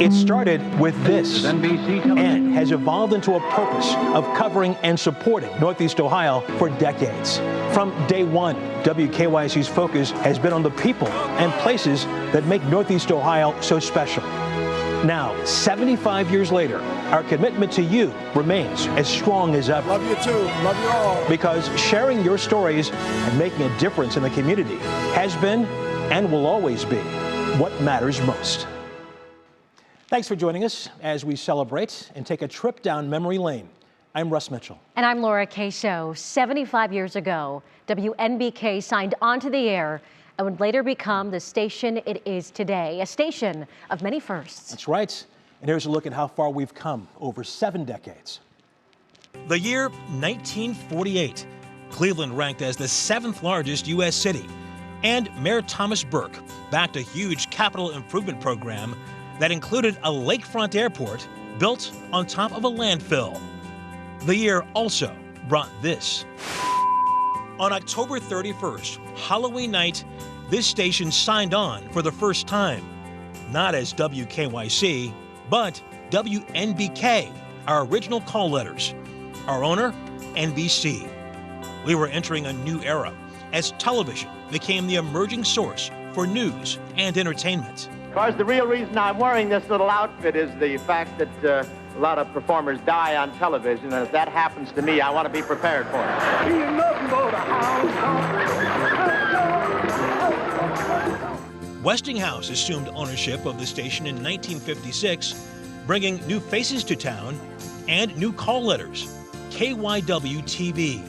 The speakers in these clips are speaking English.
It started with this and has evolved into a purpose of covering and supporting Northeast Ohio for decades. From day one, WKYC's focus has been on the people and places that make Northeast Ohio so special. Now, 75 years later, our commitment to you remains as strong as ever. Love you too. Love you all. Because sharing your stories and making a difference in the community has been and will always be what matters most. Thanks for joining us as we celebrate and take a trip down memory lane. I'm Russ Mitchell. And I'm Laura K. Show. 75 years ago, WNBK signed onto the air and would later become the station it is today, a station of many firsts. That's right. And here's a look at how far we've come over 7 decades. The year 1948. Cleveland ranked as the 7th largest U.S. city. And Mayor Thomas Burke backed a huge capital improvement program that included a lakefront airport built on top of a landfill. The year also brought this. On October 31st, Halloween night, this station signed on for the first time, not as WKYC, but WNBK, our original call letters. Our owner, NBC. We were entering a new era as television became the emerging source for news and entertainment. Of course, the real reason I'm wearing this little outfit is the fact that a lot of performers die on television, and if that happens to me, I want to be prepared for it. Westinghouse assumed ownership of the station in 1956, bringing new faces to town and new call letters, KYW-TV.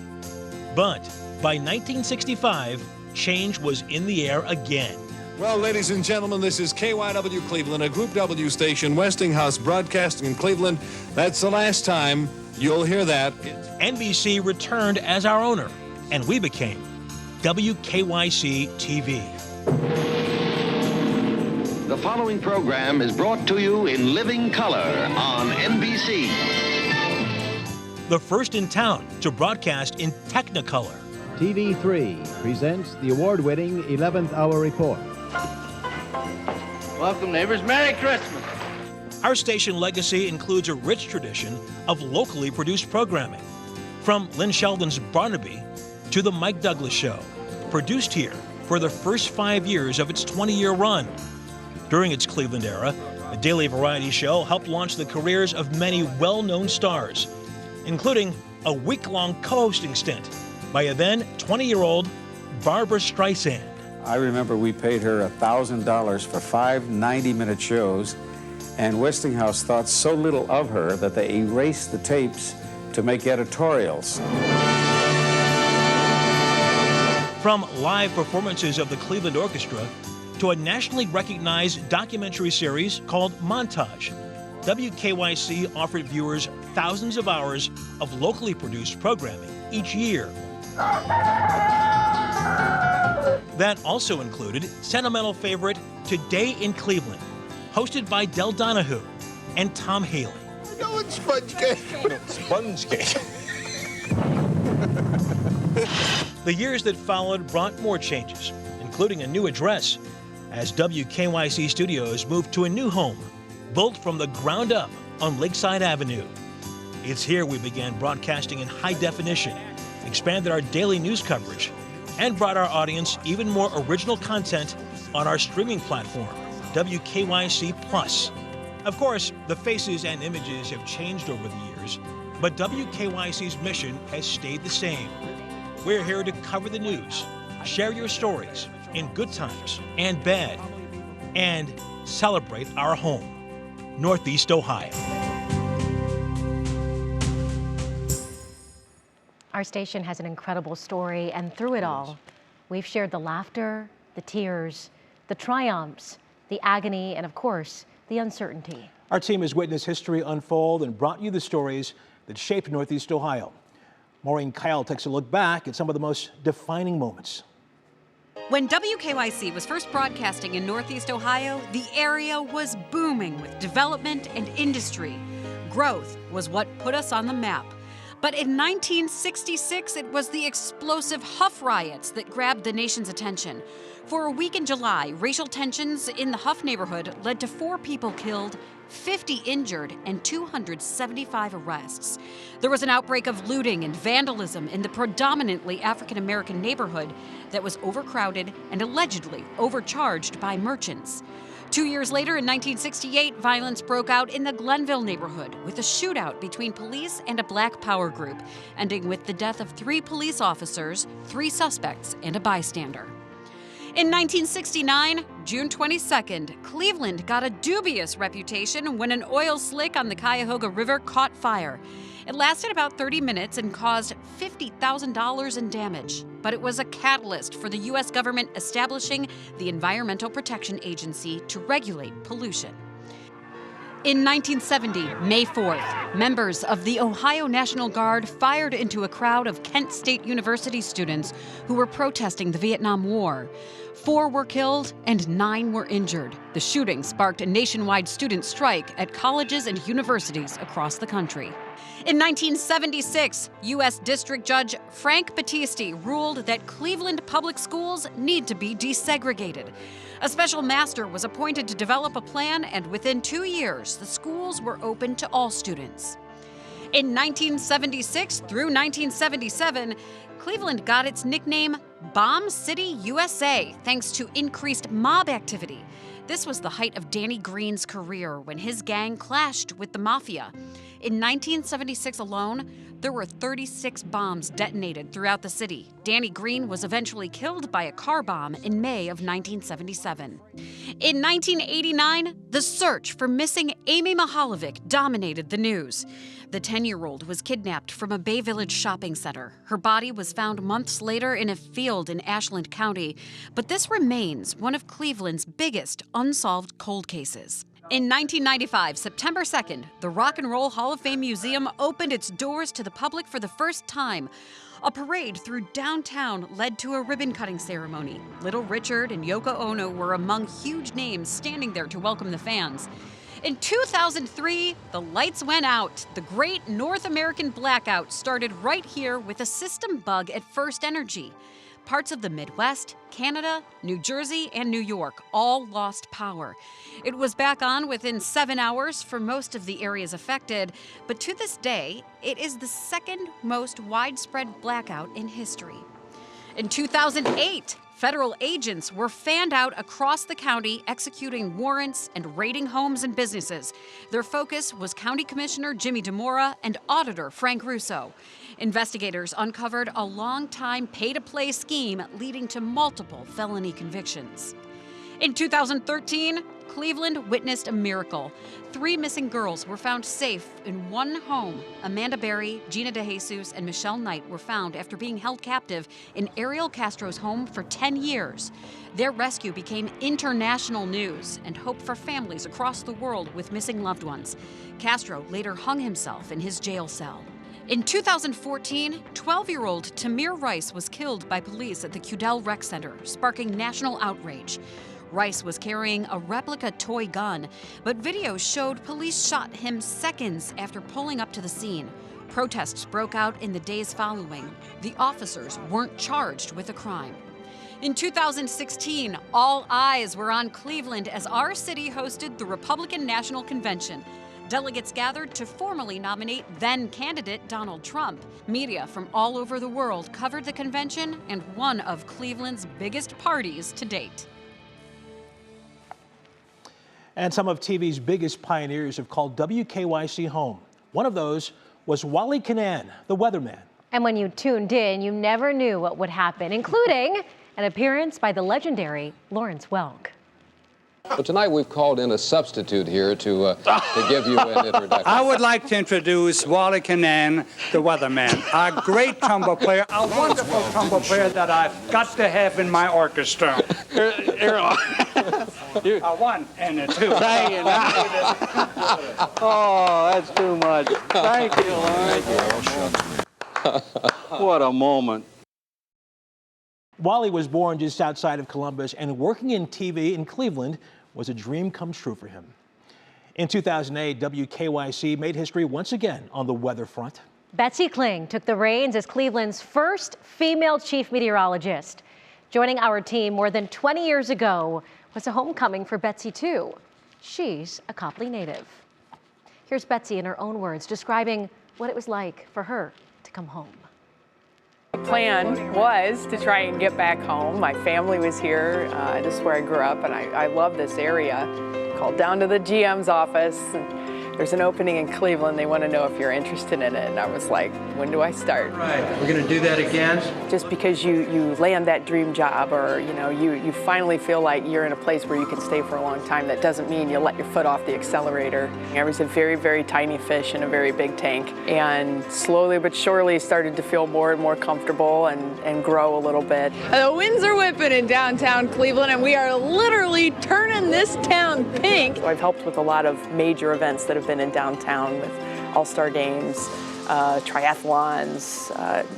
But by 1965, change was in the air again. Well, ladies and gentlemen, this is KYW Cleveland, a Group W station, Westinghouse Broadcasting in Cleveland. That's the last time you'll hear that. NBC returned as our owner, and we became WKYC TV. The following program is brought to you in living color on NBC. The first in town to broadcast in Technicolor. TV3 presents the award-winning 11th Hour Report. Welcome, neighbors. Merry Christmas. Our station legacy includes a rich tradition of locally produced programming. From Lynn Sheldon's Barnaby to The Mike Douglas Show, produced here for the first 5 years of its 20-year run. During its Cleveland era, the daily variety show helped launch the careers of many well-known stars, including a week-long co-hosting stint by a then 20-year-old Barbra Streisand. I remember we paid her $1,000 for 5 90-minute shows, and Westinghouse thought so little of her that they erased the tapes to make editorials. From live performances of the Cleveland Orchestra to a nationally recognized documentary series called Montage, WKYC offered viewers thousands of hours of locally produced programming each year. That also included sentimental favorite Today in Cleveland, hosted by Del Donahue and Tom Haley. No, it's sponge cake. Sponge cake. The years that followed brought more changes, including a new address, as WKYC Studios moved to a new home, built from the ground up on Lakeside Avenue. It's here we began broadcasting in high definition, expanded our daily news coverage, and brought our audience even more original content on our streaming platform, WKYC Plus. Of course, the faces and images have changed over the years, but WKYC's mission has stayed the same. We're here to cover the news, share your stories in good times and bad, and celebrate our home, Northeast Ohio. Our station has an incredible story, and through it all, we've shared the laughter, the tears, the triumphs, the agony, and of course, the uncertainty. Our team has witnessed history unfold and brought you the stories that shaped Northeast Ohio. Maureen Kyle takes a look back at some of the most defining moments. When WKYC was first broadcasting in Northeast Ohio, the area was booming with development and industry. Growth was what put us on the map. But in 1966, it was the explosive Huff riots that grabbed the nation's attention. For a week in July, racial tensions in the Huff neighborhood led to 4 people killed, 50 injured, and 275 arrests. There was an outbreak of looting and vandalism in the predominantly African-American neighborhood that was overcrowded and allegedly overcharged by merchants. 2 years later, in 1968, violence broke out in the Glenville neighborhood with a shootout between police and a Black Power group, ending with the death of 3 police officers, 3 suspects, and a bystander. In 1969, June 22nd, Cleveland got a dubious reputation when an oil slick on the Cuyahoga River caught fire. It lasted about 30 minutes and caused $50,000 in damage, but it was a catalyst for the U.S. government establishing the Environmental Protection Agency to regulate pollution. In 1970, May 4th, members of the Ohio National Guard fired into a crowd of Kent State University students who were protesting the Vietnam War. 4 were killed and 9 were injured. The shooting sparked a nationwide student strike at colleges and universities across the country. In 1976, U.S. District Judge Frank Battisti ruled that Cleveland public schools need to be desegregated. A special master was appointed to develop a plan, and within 2 years, the schools were open to all students. In 1976 through 1977, Cleveland got its nickname Bomb City, USA, thanks to increased mob activity. This was the height of Danny Green's career when his gang clashed with the mafia. In 1976 alone, there were 36 bombs detonated throughout the city. Danny Green was eventually killed by a car bomb in May of 1977. In 1989, the search for missing Amy Mahalovic dominated the news. The 10-year-old was kidnapped from a Bay Village shopping center. Her body was found months later in a field in Ashland County, but this remains one of Cleveland's biggest unsolved cold cases. In 1995, September 2nd, the Rock and Roll Hall of Fame Museum opened its doors to the public for the first time. A parade through downtown led to a ribbon-cutting ceremony. Little Richard and Yoko Ono were among huge names standing there to welcome the fans. In 2003, the lights went out. The Great North American Blackout started right here with a system bug at First Energy. Parts of the Midwest, Canada, New Jersey, and New York all lost power. It was back on within 7 hours for most of the areas affected, but to this day, it is the second most widespread blackout in history. In 2008, federal agents were fanned out across the county executing warrants and raiding homes and businesses. Their focus was County Commissioner Jimmy DeMora and Auditor Frank Russo. Investigators uncovered a long-time pay-to-play scheme leading to multiple felony convictions. In 2013, Cleveland witnessed a miracle. 3 missing girls were found safe in one home. Amanda Berry, Gina DeJesus, and Michelle Knight were found after being held captive in Ariel Castro's home for 10 years. Their rescue became international news and hope for families across the world with missing loved ones. Castro later hung himself in his jail cell. In 2014, 12-year-old Tamir Rice was killed by police at the Cudell Rec Center, sparking national outrage. Rice was carrying a replica toy gun, but videos showed police shot him seconds after pulling up to the scene. Protests broke out in the days following. The officers weren't charged with a crime. In 2016, all eyes were on Cleveland as our city hosted the Republican National Convention. Delegates gathered to formally nominate then-candidate Donald Trump. Media from all over the world covered the convention and one of Cleveland's biggest parties to date. And some of TV's biggest pioneers have called WKYC home. One of those was Wally Canaan, the weatherman. And when you tuned in, you never knew what would happen, including an appearance by the legendary Lawrence Welk. Well, tonight we've called in a substitute here to give you an introduction. I would like to introduce Wally Canaan, the weatherman, a great tumbler player, a wonderful tumbler player that I've got to have in my orchestra. A 1 and a 2. Oh, that's too much. Thank you, Lawrence. What a moment. Wally was born just outside of Columbus, and working in TV in Cleveland was a dream come true for him. In 2008, WKYC made history once again on the weather front. Betsy Kling took the reins as Cleveland's first female chief meteorologist. Joining our team more than 20 years ago was a homecoming for Betsy, too. She's a Copley native. Here's Betsy in her own words describing what it was like for her to come home. The plan was to try and get back home. My family was here. This is where I grew up, and I love this area. Called down to the GM's office. And there's an opening in Cleveland. They want to know if you're interested in it. And I was like, when do I start? Right, we're going to do that again. Just because you land that dream job, or you finally feel like you're in a place where you can stay for a long time, that doesn't mean you let your foot off the accelerator. I was a very, very tiny fish in a very big tank, and slowly but surely started to feel more and more comfortable and grow a little bit. The winds are whipping in downtown Cleveland, and we are literally turning this town pink. I've helped with a lot of major events that have been in downtown, with all-star games, triathlons,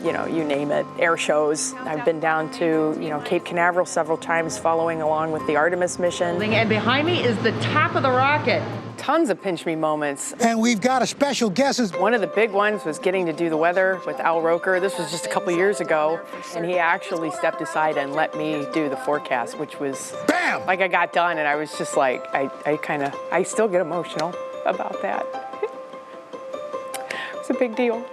you name it, air shows. I've been down to, Cape Canaveral several times following along with the Artemis mission. And behind me is the top of the rocket. Tons of pinch me moments. And we've got a special guest. One of the big ones was getting to do the weather with Al Roker. This was just a couple years ago, and he actually stepped aside and let me do the forecast, which was bam! Like I got done, and I was just like, I still get emotional about that. It's a big deal.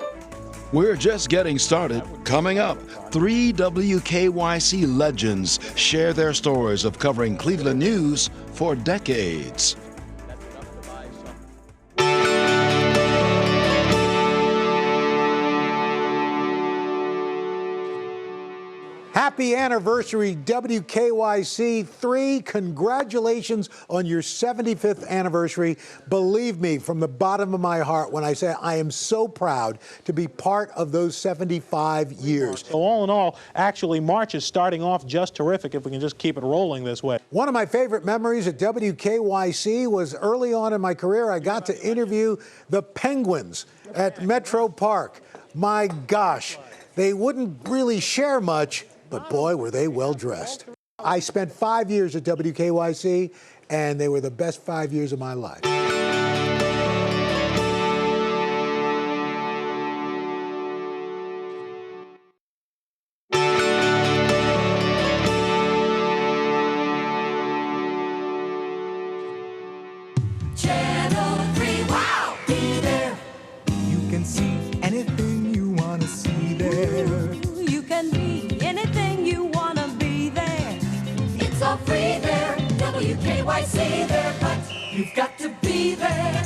We're just getting started. Coming up, 3 WKYC legends share their stories of covering Cleveland news for decades. Happy anniversary, WKYC 3. Congratulations on your 75th anniversary. Believe me, from the bottom of my heart, when I say I am so proud to be part of those 75 years. So all in all, actually, March is starting off just terrific if we can just keep it rolling this way. One of my favorite memories at WKYC was early on in my career. I got to interview the Penguins at Metro Park. My gosh, they wouldn't really share much, but boy, were they well dressed. I spent 5 years at WKYC, and they were the best 5 years of my life. Channel 3, wow! Be there. You can see anything you want to see there. You can be anything you want to be there. It's all free there. WKYC there, but you've got to be there.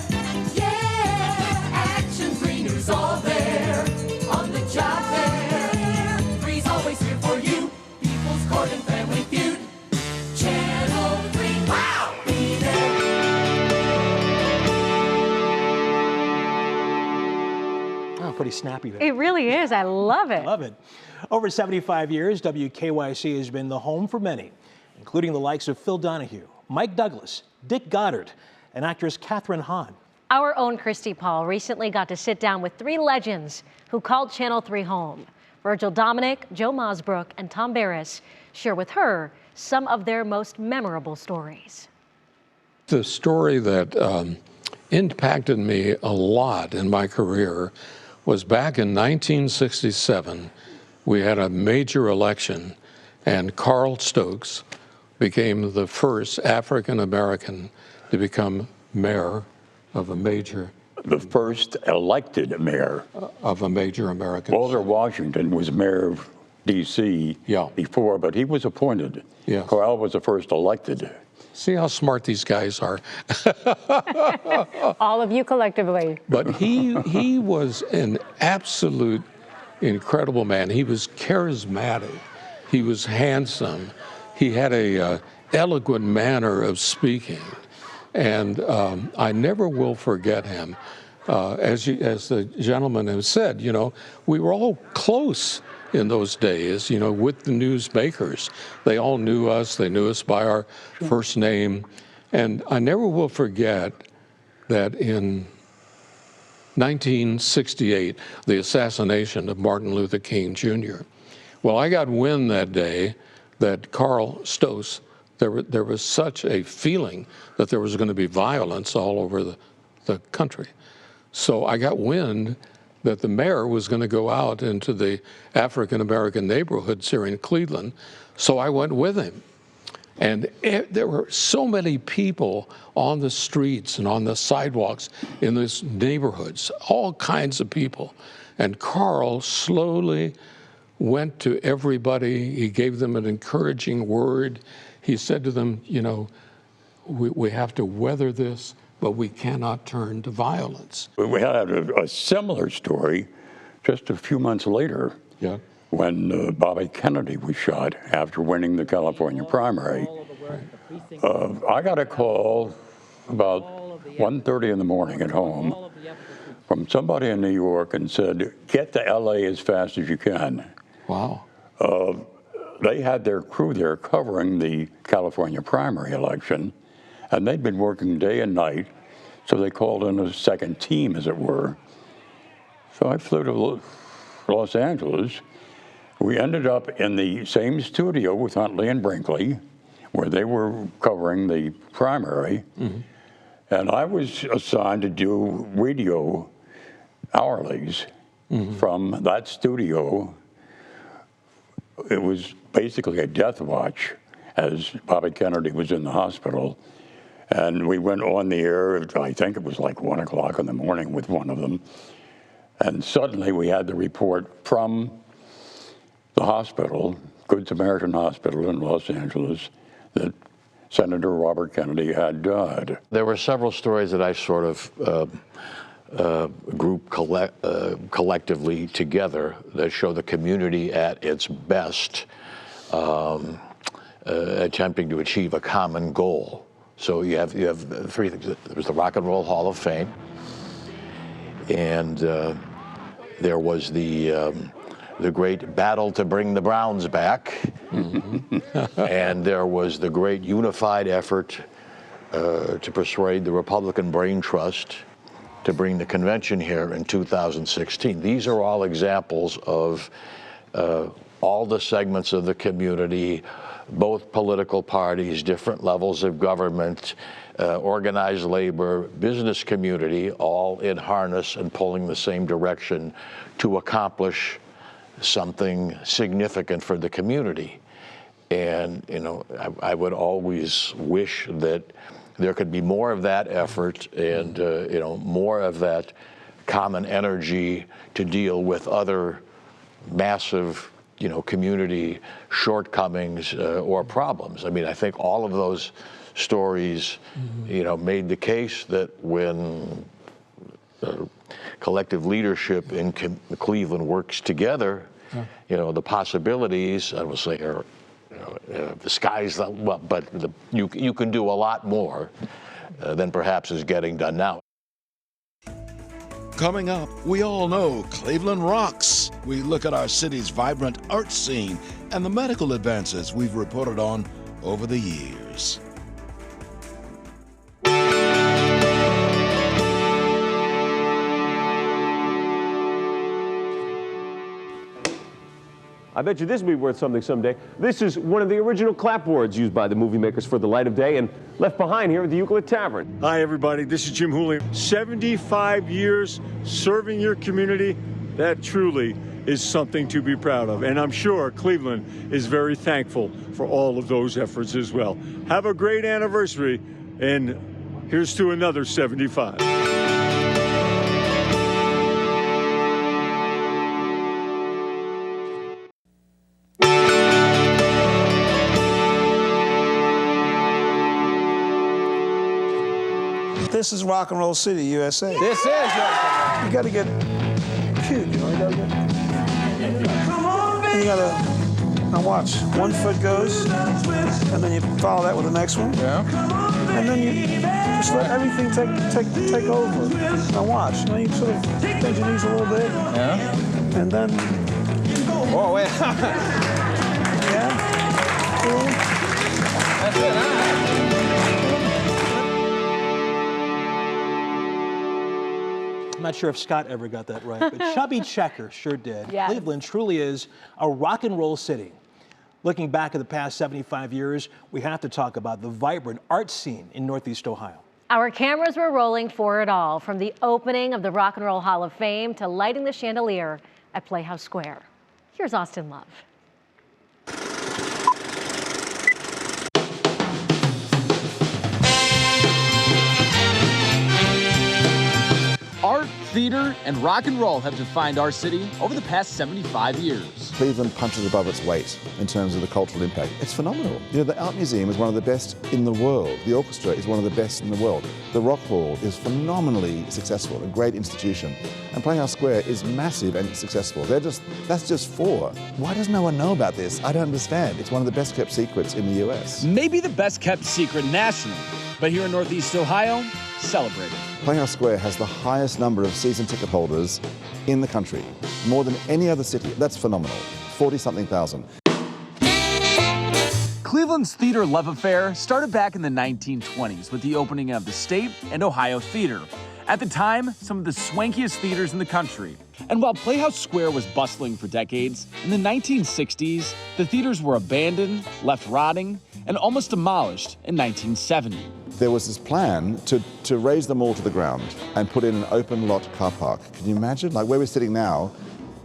Yeah, action, free news all there. On the job there. Three's always here for you. People's Court and Family Feud. Channel 3, wow! Be there. Oh, pretty snappy there. It really is. I love it. Love it. Over 75 years, WKYC has been the home for many, including the likes of Phil Donahue, Mike Douglas, Dick Goddard, and actress Katherine Hahn. Our own Christy Paul recently got to sit down with 3 legends who called Channel 3 home. Virgil Dominic, Joe Mosbrook, and Tom Barris share with her some of their most memorable stories. The story that impacted me a lot in my career was back in 1967. We had a major election, and Carl Stokes became the first African-American to become mayor of a major... The first elected mayor. Of a major American... Walter Washington was mayor of D.C. before, but he was appointed. Yes. Carl was the first elected. See how smart these guys are. All of you collectively. But he was an absolute incredible man. He was charismatic. He was handsome. He had a eloquent manner of speaking. And I never will forget him. As the gentleman has said, we were all close in those days, with the newsmakers. They all knew us. They knew us by our first name. And I never will forget that in 1968, the assassination of Martin Luther King Jr. Well, I got wind that day that Carl Stokes, there was such a feeling that there was going to be violence all over the country. So I got wind that the mayor was going to go out into the African-American neighborhoods here in Cleveland, so I went with him. And there were so many people on the streets and on the sidewalks in these neighborhoods, all kinds of people. And Carl slowly went to everybody. He gave them an encouraging word. He said to them, you know, we have to weather this, but we cannot turn to violence. We had a similar story just a few months later when Bobby Kennedy was shot after winning the California primary. I got a call about 1:30 in the morning at home from somebody in New York and said, get to LA as fast as you can. Wow. They had their crew there covering the California primary election, and they'd been working day and night, so they called in a second team, as it were. So I flew to Los Angeles. We ended up in the same studio with Huntley and Brinkley, where they were covering the primary, and I was assigned to do radio hourlies from that studio. It was basically a death watch as Bobby Kennedy was in the hospital. And we went on the air, I think it was like 1 o'clock in the morning with one of them. And suddenly we had the report from the hospital, Good Samaritan Hospital in Los Angeles, that Senator Robert Kennedy had died. There were several stories that I sort of grouped collectively together that show the community at its best, attempting to achieve a common goal. So you have three things. There was the Rock and Roll Hall of Fame, and there was the great battle to bring the Browns back, and there was the great unified effort to persuade the Republican Brain Trust to bring the convention here in 2016. These are all examples of all the segments of the community, both political parties, different levels of government, organized labor, business community, all in harness and pulling the same direction to accomplish something significant for the community. And, you know, I would always wish that there could be more of that effort and, you know, more of that common energy to deal with other massive, you know, community shortcomings or problems. I mean, I think all of those stories, you know, made the case that when collective leadership in Cleveland works together, you know, the possibilities, I would say, are, you know, the sky's the, well, but you can do a lot more than perhaps is getting done now. Coming up, we all know Cleveland rocks. We look at our city's vibrant art scene and the medical advances we've reported on over the years. I bet you this will be worth something someday. This is one of the original clapboards used by the movie makers for The Light of Day and left behind here at the Euclid Tavern. Hi, everybody. This is Jim Hooley. 75 years serving your community. That truly is something to be proud of. And I'm sure Cleveland is very thankful for all of those efforts as well. Have a great anniversary. And here's to another 75. This is Rock and Roll City, USA. This is You gotta get cute, you know, you gotta get. You gotta, now watch. 1 foot goes, and then you follow that with the next one. Yeah. And then you just let everything take over. Now watch. Now you sort of bend your knees a little bit. Yeah. And then. Whoa, wait. Yeah. Cool. That's it, huh? I'm not sure if Scott ever got that right, but Chubby Checker sure did. Yeah. Cleveland truly is a rock and roll city. Looking back at the past 75 years, we have to talk about the vibrant art scene in Northeast Ohio. Our cameras were rolling for it all, from the opening of the Rock and Roll Hall of Fame to lighting the chandelier at Playhouse Square. Here's Austin Love. Art, theater, and rock and roll have defined our city over the past 75 years. Cleveland punches above its weight in terms of the cultural impact. It's phenomenal. You know, the Art Museum is one of the best in the world. The orchestra is one of the best in the world. The Rock Hall is phenomenally successful, a great institution. And Playhouse Square is massive and successful. That's just four. Why does no one know about this? I don't understand. It's one of the best kept secrets in the US. Maybe the best kept secret nationally, but here in Northeast Ohio, celebrated. Playhouse Square has the highest number of season ticket holders in the country, more than any other city. That's phenomenal, 40-something thousand. Cleveland's theater love affair started back in the 1920s with the opening of the State and Ohio Theater. At the time, some of the swankiest theaters in the country. And while Playhouse Square was bustling for decades, in the 1960s, the theaters were abandoned, left rotting, and almost demolished in 1970. There was this plan to raise them all to the ground and put in an open lot car park. Can you imagine? Like where we're sitting now,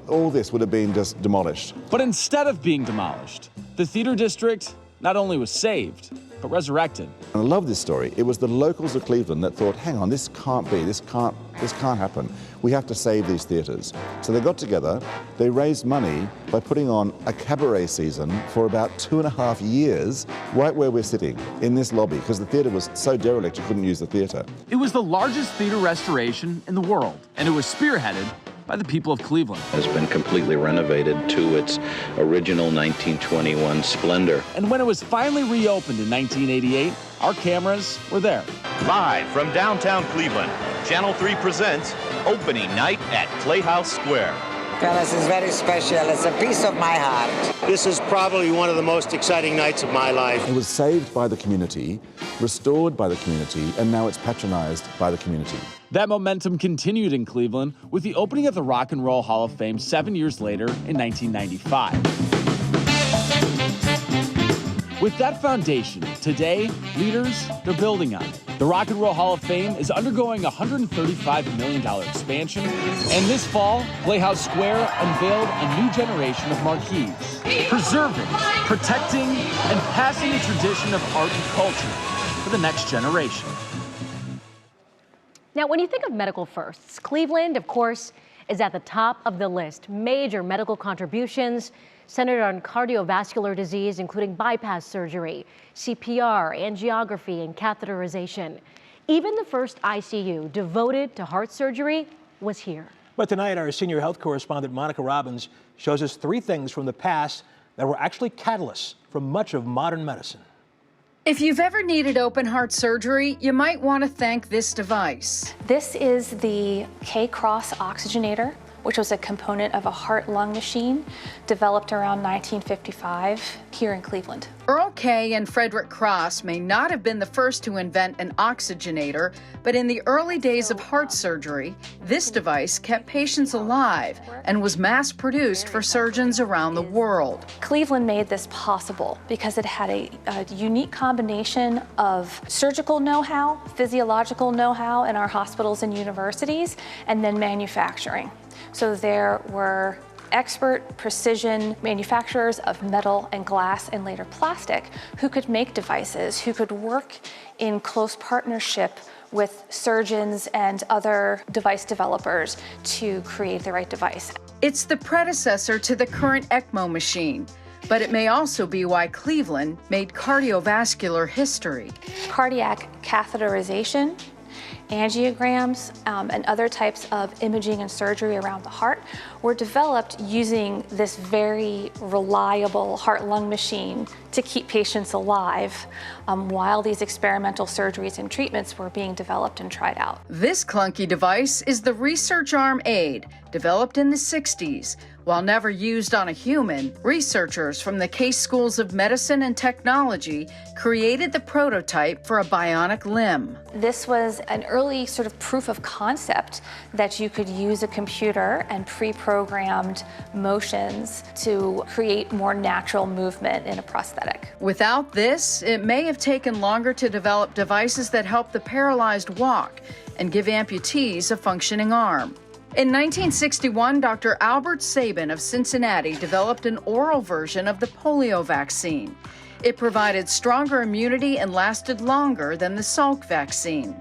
all this would have been just demolished. But instead of being demolished, the theater district not only was saved, but resurrected. And I love this story. It was the locals of Cleveland that thought, hang on, this can't be, this can't happen. We have to save these theaters. So they got together, they raised money by putting on a cabaret season for about 2.5 years, right where we're sitting, in this lobby, because the theater was so derelict you couldn't use the theater. It was the largest theater restoration in the world, and it was spearheaded by the people of Cleveland. Has been completely renovated to its original 1921 splendor. And when it was finally reopened in 1988, our cameras were there. Live from downtown Cleveland, Channel 3 presents Opening Night at Playhouse Square. Well, this is very special. It's a piece of my heart. This is probably one of the most exciting nights of my life. It was saved by the community, restored by the community, and now it's patronized by the community. That momentum continued in Cleveland with the opening of the Rock and Roll Hall of Fame 7 years later in 1995. With that foundation, today, leaders, they're building on it. The Rock and Roll Hall of Fame is undergoing a $135 million expansion, and this fall, Playhouse Square unveiled a new generation of marquees, preserving, protecting, and passing the tradition of art and culture for the next generation. Now, when you think of medical firsts, Cleveland, of course, is at the top of the list. Major medical contributions centered on cardiovascular disease, including bypass surgery, CPR, angiography, and catheterization. Even the first ICU devoted to heart surgery was here. But tonight, our senior health correspondent, Monica Robbins, shows us 3 things from the past that were actually catalysts for much of modern medicine. If you've ever needed open heart surgery, you might want to thank this device. This is the K-Cross oxygenator, which was a component of a heart-lung machine developed around 1955 here in Cleveland. Earl K. and Frederick Cross may not have been the first to invent an oxygenator, but in the early days of heart surgery, this device kept patients alive and was mass-produced for surgeons around the world. Cleveland made this possible because it had a unique combination of surgical know-how, physiological know-how in our hospitals and universities, and then manufacturing. So there were expert precision manufacturers of metal and glass and later plastic who could make devices, who could work in close partnership with surgeons and other device developers to create the right device. It's the predecessor to the current ECMO machine, but it may also be why Cleveland made cardiovascular history. Cardiac catheterization, angiograms, and other types of imaging and surgery around the heart were developed using this very reliable heart-lung machine to keep patients alive while these experimental surgeries and treatments were being developed and tried out. This clunky device is the research arm aid, developed in the 60s. While never used on a human, researchers from the Case Schools of Medicine and Technology created the prototype for a bionic limb. This was an early sort of proof of concept that you could use a computer and pre-programmed motions to create more natural movement in a prosthetic. prosthetic. Without this, it may have taken longer to develop devices that help the paralyzed walk and give amputees a functioning arm. In 1961, Dr. Albert Sabin of Cincinnati developed an oral version of the polio vaccine. It provided stronger immunity and lasted longer than the Salk vaccine.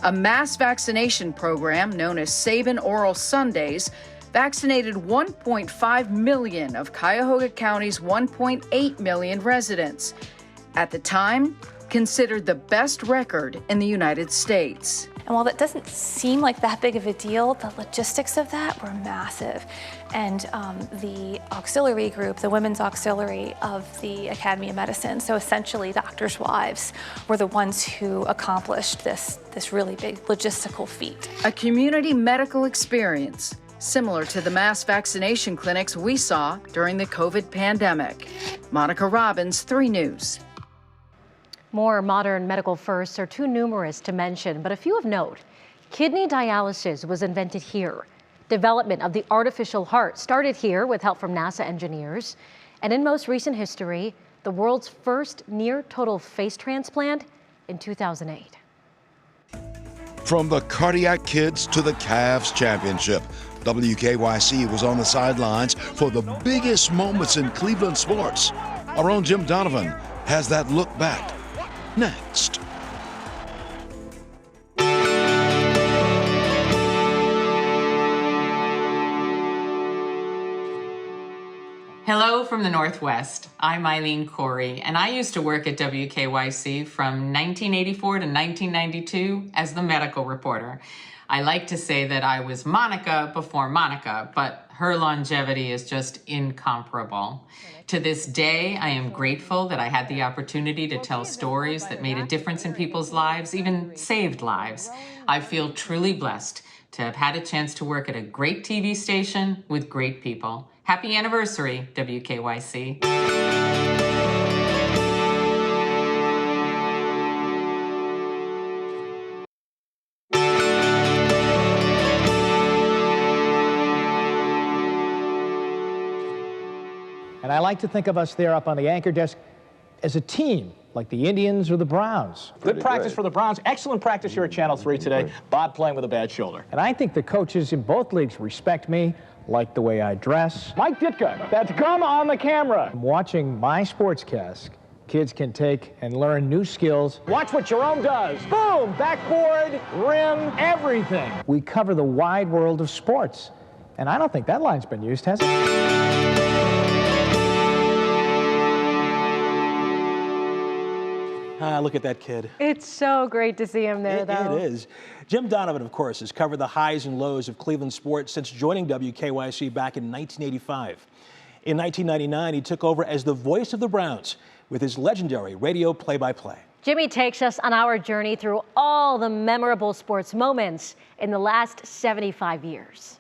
A mass vaccination program known as Sabin Oral Sundays vaccinated 1.5 million of Cuyahoga County's 1.8 million residents. At the time, considered the best record in the United States. And while that doesn't seem like that big of a deal, the logistics of that were massive. And the auxiliary group, the women's auxiliary of the Academy of Medicine, so essentially doctors' wives, were the ones who accomplished this really big logistical feat. A community medical experience, similar to the mass vaccination clinics we saw during the COVID pandemic. Monica Robbins, 3 News. More modern medical firsts are too numerous to mention, but a few of note. Kidney dialysis was invented here. Development of the artificial heart started here with help from NASA engineers. And in most recent history, the world's first near-total face transplant in 2008. From the Cardiac Kids to the Cavs Championship, WKYC was on the sidelines for the biggest moments in Cleveland sports. Our own Jim Donovan has that look back. Next. Hello from the Northwest. I'm Eileen Corey, and I used to work at WKYC from 1984 to 1992 as the medical reporter. I like to say that I was Monica before Monica, but her longevity is just incomparable. To this day, I am grateful that I had the opportunity to tell stories that made a difference in people's lives, even saved lives. I feel truly blessed to have had a chance to work at a great TV station with great people. Happy anniversary, WKYC. And I like to think of us there up on the anchor desk as a team, like the Indians or the Browns. Good practice for the Browns. Excellent practice here at Channel 3 today. Bob playing with a bad shoulder. And I think the coaches in both leagues respect me, like the way I dress. Mike Ditka, that's gum on the camera. Watching my sportscast, kids can take and learn new skills. Watch what Jerome does. Boom, backboard, rim, everything. We cover the wide world of sports. And I don't think that line's been used, has it? Look at that kid. It's so great to see him there, though. It is. Jim Donovan, of course, has covered the highs and lows of Cleveland sports since joining WKYC back in 1985. In 1999, he took over as the voice of the Browns with his legendary radio play-by-play. Jimmy takes us on our journey through all the memorable sports moments in the last 75 years.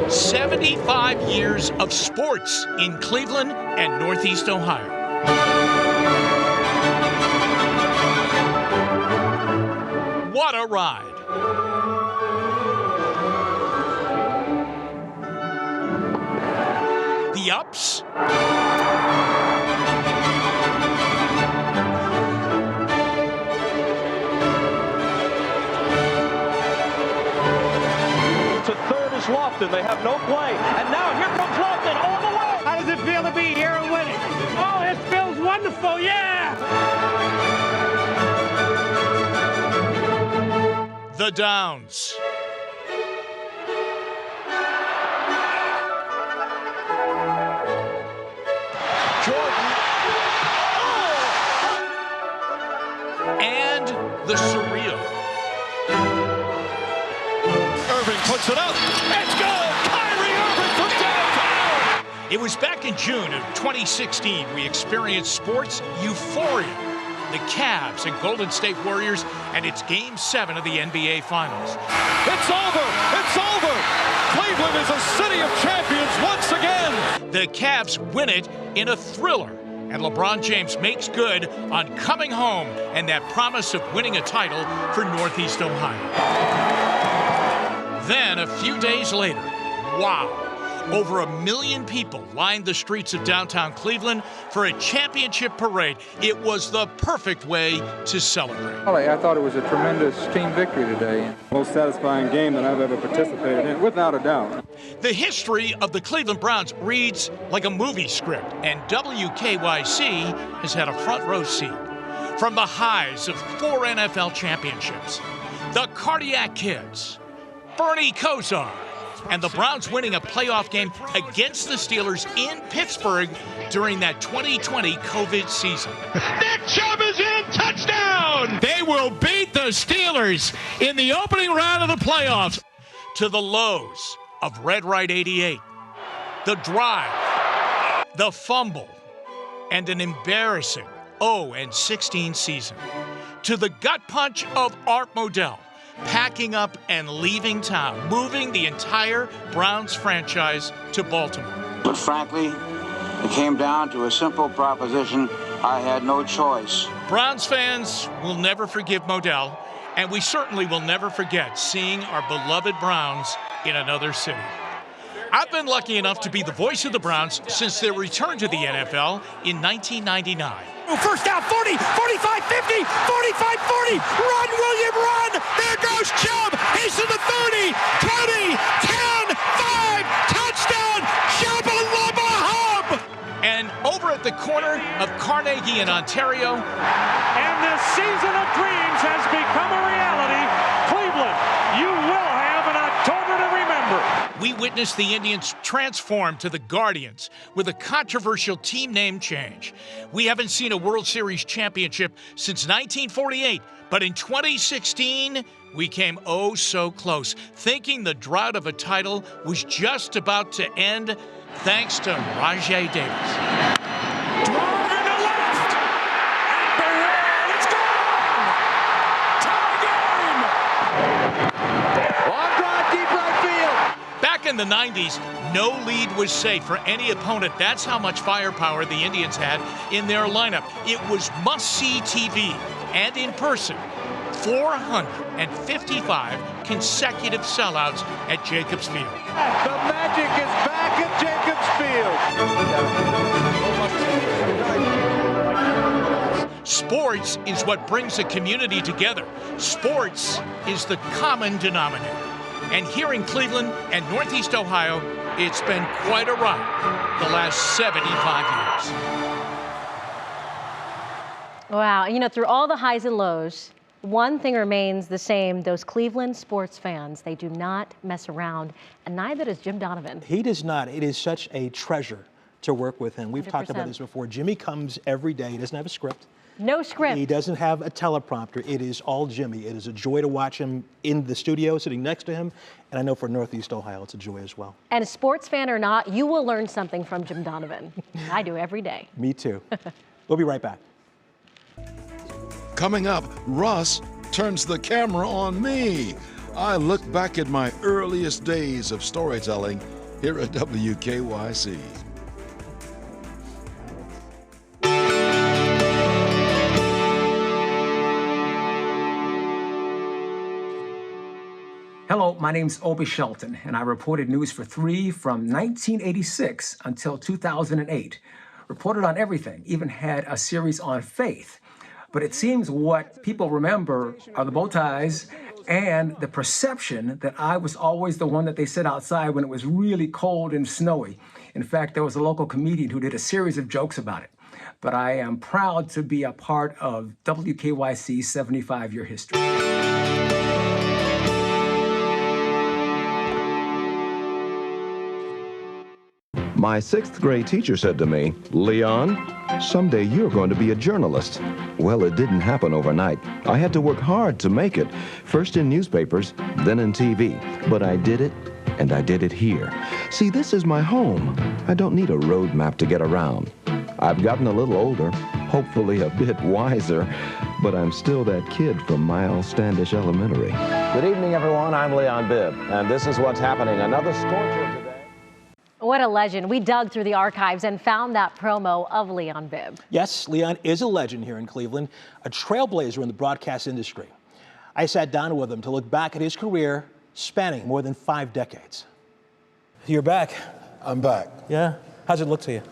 75 years of sports in Cleveland and Northeast Ohio. What a ride. The ups. To third is Lofton. They have no play. And now here comes Lofton all the way. How does it feel to be here and winning? Oh, it feels wonderful, yeah! The Downs. Jordan. Oh! And the surreal. Irving puts it up. It's good! Kyrie Irving from downtown! It was back in June of 2016 we experienced sports euphoria. The Cavs and Golden State Warriors, and it's Game 7 of the NBA Finals. It's over! It's over! Cleveland is a city of champions once again! The Cavs win it in a thriller, and LeBron James makes good on coming home and that promise of winning a title for Northeast Ohio. Then, a few days later, wow, Over 1 million people lined the streets of downtown Cleveland for a championship parade. It was the perfect way to celebrate. I thought it was a tremendous team victory today. Most satisfying game that I've ever participated in, without a doubt. The history of the Cleveland Browns reads like a movie script, and WKYC has had a front row seat. From the highs of 4 NFL championships, the Cardiac Kids, Bernie Kosar, and the Browns winning a playoff game against the Steelers in Pittsburgh during that 2020 COVID season. Nick Chubb is in, touchdown! They will beat the Steelers in the opening round of the playoffs. To the lows of Red Right 88, the drive, the fumble, and an embarrassing 0-16 season. To the gut punch of Art Modell, packing up and leaving town, moving the entire Browns franchise to Baltimore. But frankly, it came down to a simple proposition. I had no choice. Browns fans will never forgive Modell, and we certainly will never forget seeing our beloved Browns in another city. I've been lucky enough to be the voice of the Browns since their return to the NFL in 1999. First down, 40, 45, 50, 45, 40. Run, William, run. There goes Chubb. He's to the 30, 20, 10, 5. Touchdown, Chubb Hub. And over at the corner of Carnegie in Ontario. And the season of dreams has become a reality. Cleveland, you will have an October to remember. We witnessed the Indians transform to the Guardians with a controversial team name change. We haven't seen a World Series championship since 1948, but in 2016, we came oh so close, thinking the drought of a title was just about to end thanks to Rajay Davis. Back in the 90s, no lead was safe for any opponent. That's how much firepower the Indians had in their lineup. It was must-see TV, and in person, 455 consecutive sellouts at Jacobs Field. The magic is back at Jacobs Field. Sports is what brings a community together. Sports is the common denominator. And here in Cleveland and Northeast Ohio, it's been quite a ride the last 75 years. Wow, you know, through all the highs and lows, one thing remains the same. Those Cleveland sports fans, they do not mess around, and neither does Jim Donovan. He does not. It is such a treasure to work with him. We've 100%. talked about this before. Jimmy comes every day. He doesn't have a script. No script. He doesn't have a teleprompter. It is all Jimmy. It is a joy to watch him in the studio, sitting next to him. And I know for Northeast Ohio, it's a joy as well. And a sports fan or not, you will learn something from Jim Donovan. I do every day. Me too. We'll be right back. Coming up, Russ turns the camera on me. I look back at my earliest days of storytelling here at WKYC. Hello, my name's Obi Shelton, and I reported news for 3 from 1986 until 2008. Reported on everything, even had a series on faith. But it seems what people remember are the bow ties and the perception that I was always the one that they set outside when it was really cold and snowy. In fact, there was a local comedian who did a series of jokes about it. But I am proud to be a part of WKYC's 75-year history. My 6th grade teacher said to me, "Leon, someday you're going to be a journalist." Well, it didn't happen overnight. I had to work hard to make it, first in newspapers, then in TV. But I did it, and I did it here. See, this is my home. I don't need a road map to get around. I've gotten a little older, hopefully a bit wiser, but I'm still that kid from Miles Standish Elementary. Good evening, everyone. I'm Leon Bibb, and this is what's happening. Another scorcher today. What a legend. We dug through the archives and found that promo of Leon Bibb. Yes, Leon is a legend here in Cleveland, a trailblazer in the broadcast industry. I sat down with him to look back at his career spanning more than 5 decades. You're back. I'm back. Yeah? How's it look to you?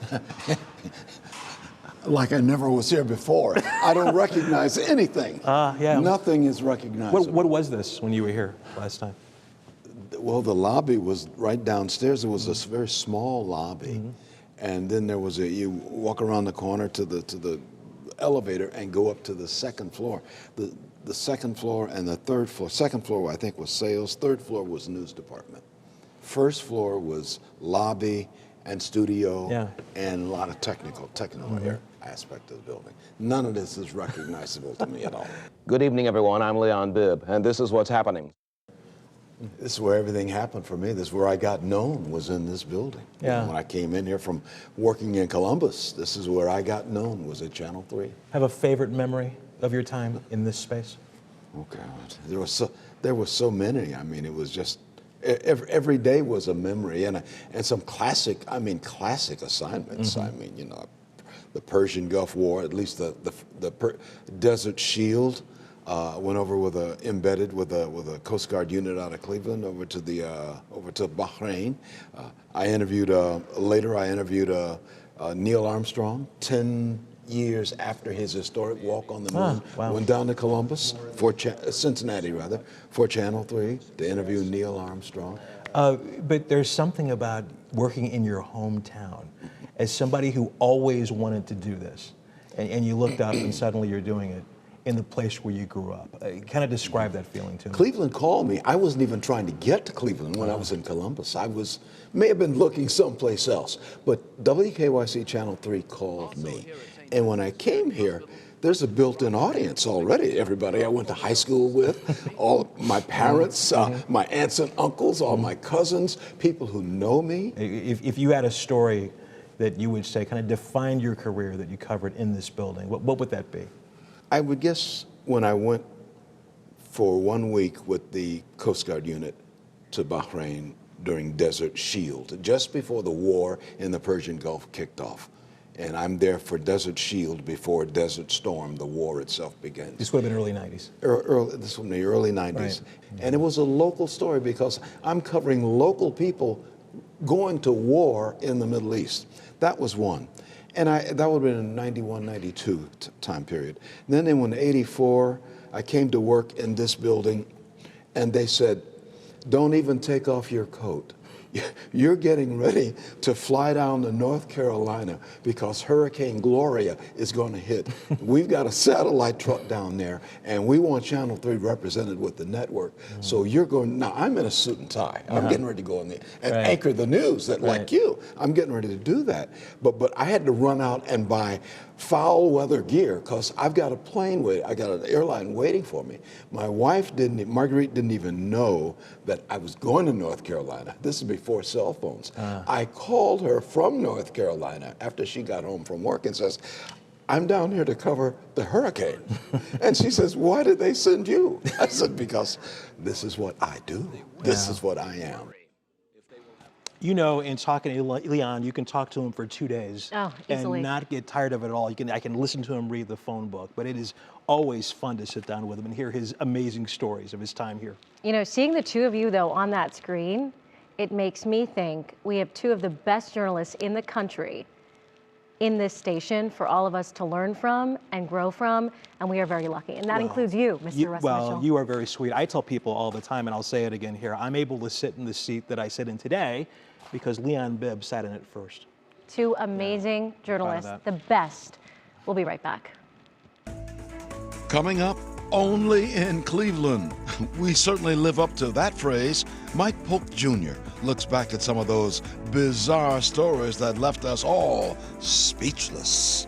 Like I never was here before. I don't recognize anything. Yeah. Nothing is recognizable. What was this when you were here last time? Well, the lobby was right downstairs. There was this very small lobby. And then there was you walk around the corner to the elevator and go up to the second floor. The second floor and the third floor. Second floor, I think, was sales. Third floor was news department. First floor was lobby and studio and a lot of technical aspect of the building. None of this is recognizable to me at all. Good evening, everyone. I'm Leon Bibb, and this is what's happening. This is where everything happened for me. This is where I got known, was in this building. Yeah. When I came in here from working in Columbus, this is where I got known, was at Channel 3. Have a favorite memory of your time in this space? Oh, God. There were so many. I mean, it was just, every day was a memory, and some classic assignments. I mean, you know, the Persian Gulf War, at least the Desert Shield. Went over embedded with a Coast Guard unit out of Cleveland over to Bahrain. I interviewed Neil Armstrong 10 years after his historic walk on the moon. Wow. Went down to Columbus, Cincinnati rather, for Channel 3 to interview Neil Armstrong. But there's something about working in your hometown as somebody who always wanted to do this, and you looked up and suddenly you're doing it in the place where you grew up. Kind of describe that feeling to me. Cleveland called me. I wasn't even trying to get to Cleveland when I was in Columbus. May have been looking someplace else, but WKYC Channel 3 called me. And when I came here, there's a built-in audience already. Everybody I went to high school with, all my parents, my aunts and uncles, all my cousins, people who know me. If you had a story that you would say kind of defined your career that you covered in this building, what would that be? I would guess when I went for 1 week with the Coast Guard unit to Bahrain during Desert Shield, just before the war in the Persian Gulf kicked off. And I'm there for Desert Shield before Desert Storm, the war itself begins. This would have been early 90s. This would be early 90s. Right. And it was a local story because I'm covering local people going to war in the Middle East. That was one. And that would have been in 91, 92 time period. And then in 84, I came to work in this building, and they said, don't even take off your coat. You're getting ready to fly down to North Carolina because Hurricane Gloria is going to hit. We've got a satellite truck down there, and we want Channel 3 represented with the network. So you're going, now I'm in a suit and tie. I'm getting ready to go in there and anchor the news like you. I'm getting ready to do that. But I had to run out and buy foul weather gear because I've got a plane I got an airline waiting for me. My wife Marguerite didn't even know that I was going to North Carolina. This is before cell phones. I called her from North Carolina after she got home from work and says, I'm down here to cover the hurricane. And she says, why did they send you? I said, because this is what I do. This is what I am. You know, in talking to Leon, you can talk to him for 2 days easily. and not get tired of it at all. I can listen to him read the phone book, but it is always fun to sit down with him and hear his amazing stories of his time here. You know, seeing the two of you, though, on that screen, it makes me think we have two of the best journalists in the country in this station for all of us to learn from and grow from, and we are very lucky. And that includes you, Mr. Russ Well, Mitchell. you are very sweet. I tell people all the time, and I'll say it again here, I'm able to sit in the seat that I sit in today because Leon Bibb sat in it first. Two amazing journalists, the best. We'll be right back. Coming up, only in Cleveland. We certainly live up to that phrase. Mike Polk Jr. looks back at some of those bizarre stories that left us all speechless.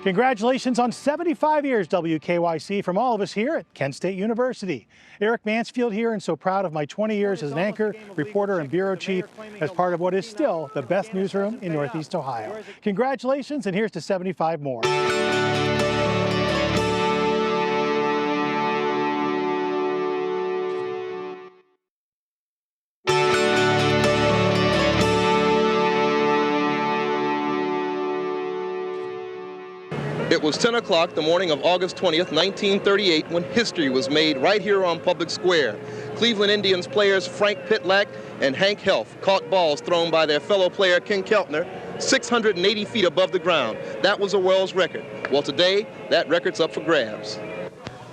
Congratulations on 75 years, WKYC, from all of us here at Kent State University. Eric Mansfield here, and so proud of my 20 years as an anchor, reporter, and bureau chief as part of what is still the best newsroom in Northeast Ohio. Congratulations, and here's to 75 more. It was 10 o'clock the morning of August 20th, 1938, when history was made right here on Public Square. Cleveland Indians players Frank Pitlack and Hank Helf caught balls thrown by their fellow player Ken Keltner 680 feet above the ground. That was a world's record. Well, today, that record's up for grabs.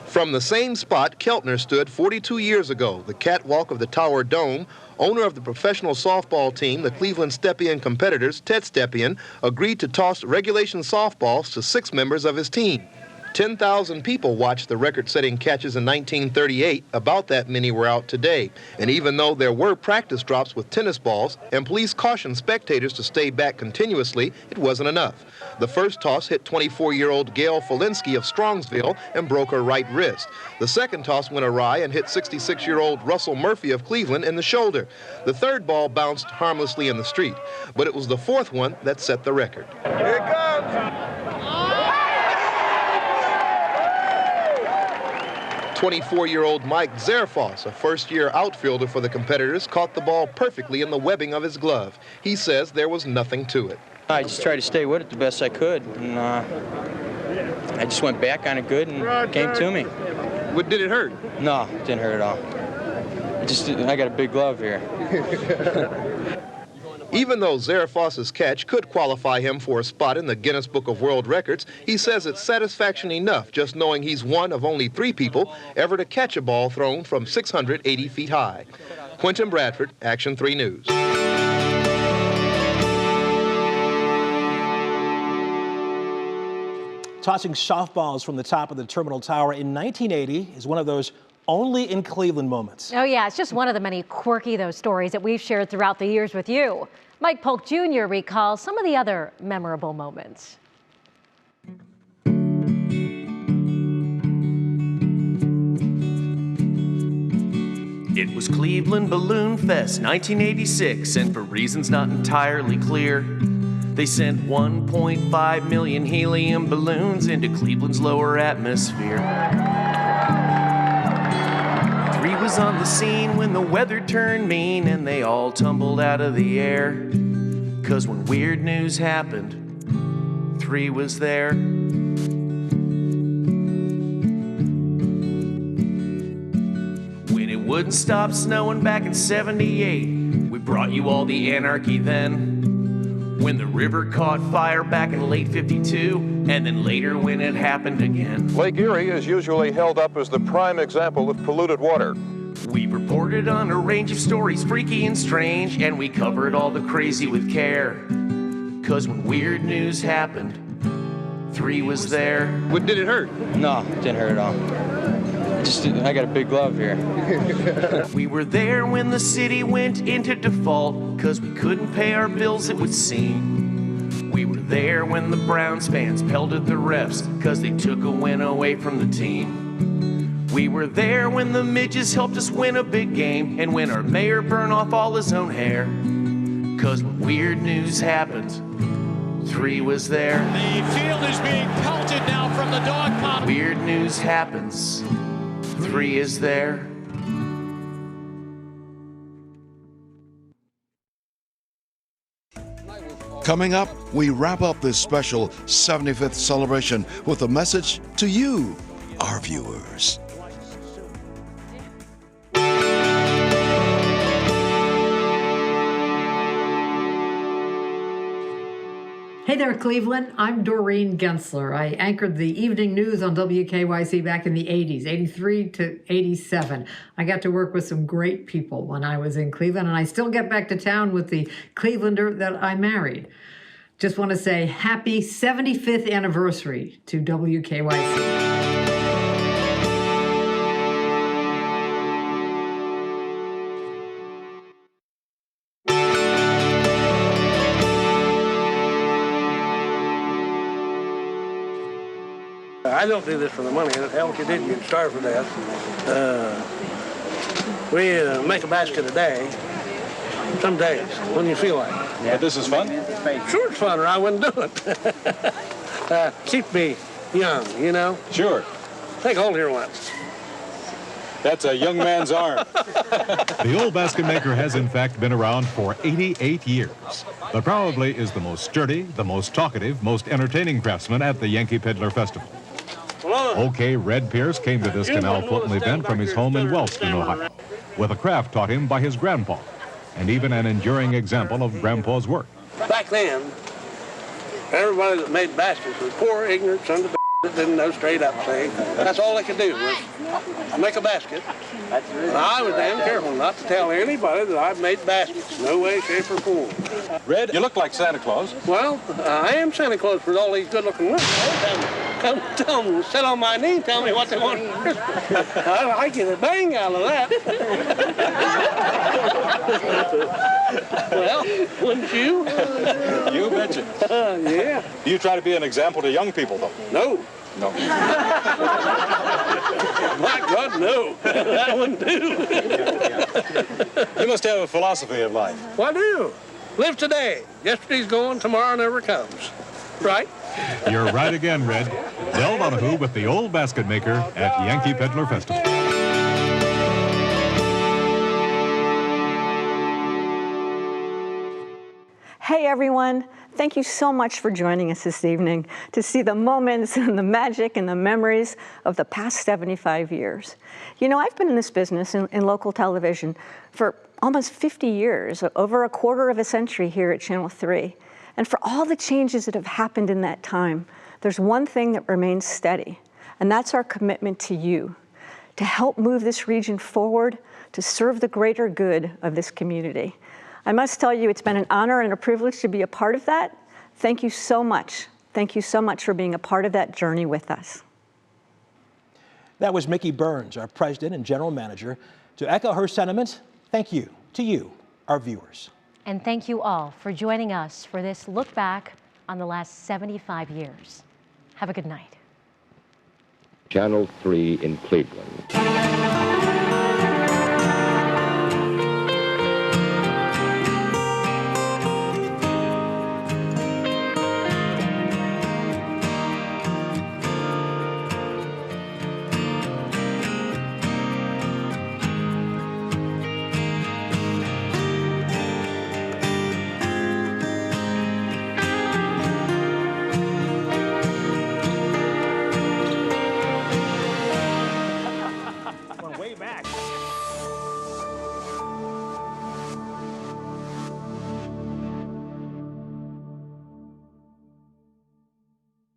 From the same spot Keltner stood 42 years ago, the catwalk of the Tower Dome, owner of the professional softball team, the Cleveland Stepien competitors, Ted Stepien, agreed to toss regulation softballs to 6 members of his team. 10,000 people watched the record-setting catches in 1938. About that many were out today. And even though there were practice drops with tennis balls and police cautioned spectators to stay back continuously, it wasn't enough. The first toss hit 24-year-old Gail Folinsky of Strongsville and broke her right wrist. The second toss went awry and hit 66-year-old Russell Murphy of Cleveland in the shoulder. The third ball bounced harmlessly in the street. But it was the fourth one that set the record. Here it comes! 24-year-old Mike Zerfoss, a first-year outfielder for the competitors, caught the ball perfectly in the webbing of his glove. He says there was nothing to it. I just tried to stay with it the best I could, and I just went back on it good and it came to me. What, did it hurt? No, it didn't hurt at all. I got a big glove here. Even though Zerfoss's catch could qualify him for a spot in the Guinness Book of World Records, he says it's satisfaction enough just knowing he's one of only 3 people ever to catch a ball thrown from 680 feet high. Quentin Bradford, Action 3 News. Tossing softballs from the top of the Terminal Tower in 1980 is one of those only in Cleveland moments. Oh yeah, it's just one of the many quirky stories that we've shared throughout the years with you. Mike Polk Jr. recalls some of the other memorable moments. It was Cleveland Balloon Fest 1986, and for reasons not entirely clear, they sent 1.5 million helium balloons into Cleveland's lower atmosphere. 3 was on the scene when the weather turned mean and they all tumbled out of the air. 'Cause when weird news happened, 3 was there. When it wouldn't stop snowing back in 78, we brought you all the anarchy then. When the river caught fire back in late 52, and then later when it happened again. Lake Erie is usually held up as the prime example of polluted water. We reported on a range of stories, freaky and strange, and we covered all the crazy with care. 'Cause when weird news happened, 3 was there. What, did it hurt? No, it didn't hurt at all. I got a big glove here. We were there when the city went into default, 'cause we couldn't pay our bills, it would seem. We were there when the Browns fans pelted the refs, 'cause they took a win away from the team. We were there when the midgets helped us win a big game, and when our mayor burned off all his own hair. 'Cause when weird news happened, 3 was there. The field is being pelted now from the dog pond. Weird news happens, 3 is there. Coming up, we wrap up this special 75th celebration with a message to you, our viewers. Hey there, Cleveland. I'm Doreen Gensler. I anchored the evening news on WKYC back in the 80s, 83 to 87. I got to work with some great people when I was in Cleveland, and I still get back to town with the Clevelander that I married. Just want to say happy 75th anniversary to WKYC. I don't do this for the money. Hell, you did get starved for that. We make a basket a day, some days, when you feel like it. Yeah, this is fun? Sure it's fun, or I wouldn't do it. Keep me young, you know? Sure. Take hold here once. That's a young man's arm. The old basket maker has in fact been around for 88 years, but probably is the most sturdy, the most talkative, most entertaining craftsman at the Yankee Peddler Festival. OK Red Pierce came to this canal floating event from his home in Wellston, Ohio, with a craft taught him by his grandpa, and even an enduring example of grandpa's work. Back then, everybody that made baskets was poor, ignorant sons of that didn't know straight up, see? That's all they could do was make a basket. And I was damn careful not to tell anybody that I've made baskets. No way, shape, or form. Red, you look like Santa Claus. Well, I am Santa Claus for all these good-looking women. Tell them, sit on my knee, tell me what they want for Christmas. I get a bang out of that. Well, wouldn't you? You betcha. Yeah. Do you try to be an example to young people, though? No. No. My God, no. That wouldn't do. You must have a philosophy of life. Well, I do. Live today. Yesterday's gone, tomorrow never comes. Right? You're right again, Red. Del Donahue with the old basket maker at Yankee Peddler Festival. Hey everyone, thank you so much for joining us this evening to see the moments and the magic and the memories of the past 75 years. You know, I've been in this business in local television for almost 50 years, over a quarter of a century here at Channel 3. And for all the changes that have happened in that time, there's one thing that remains steady, and that's our commitment to you, to help move this region forward, to serve the greater good of this community. I must tell you, it's been an honor and a privilege to be a part of that. Thank you so much. Thank you so much for being a part of that journey with us. That was Mickey Burns, our president and general manager. To echo her sentiment, thank you to you, our viewers. And thank you all for joining us for this look back on the last 75 years. Have a good night. Channel 3 in Cleveland. Way back.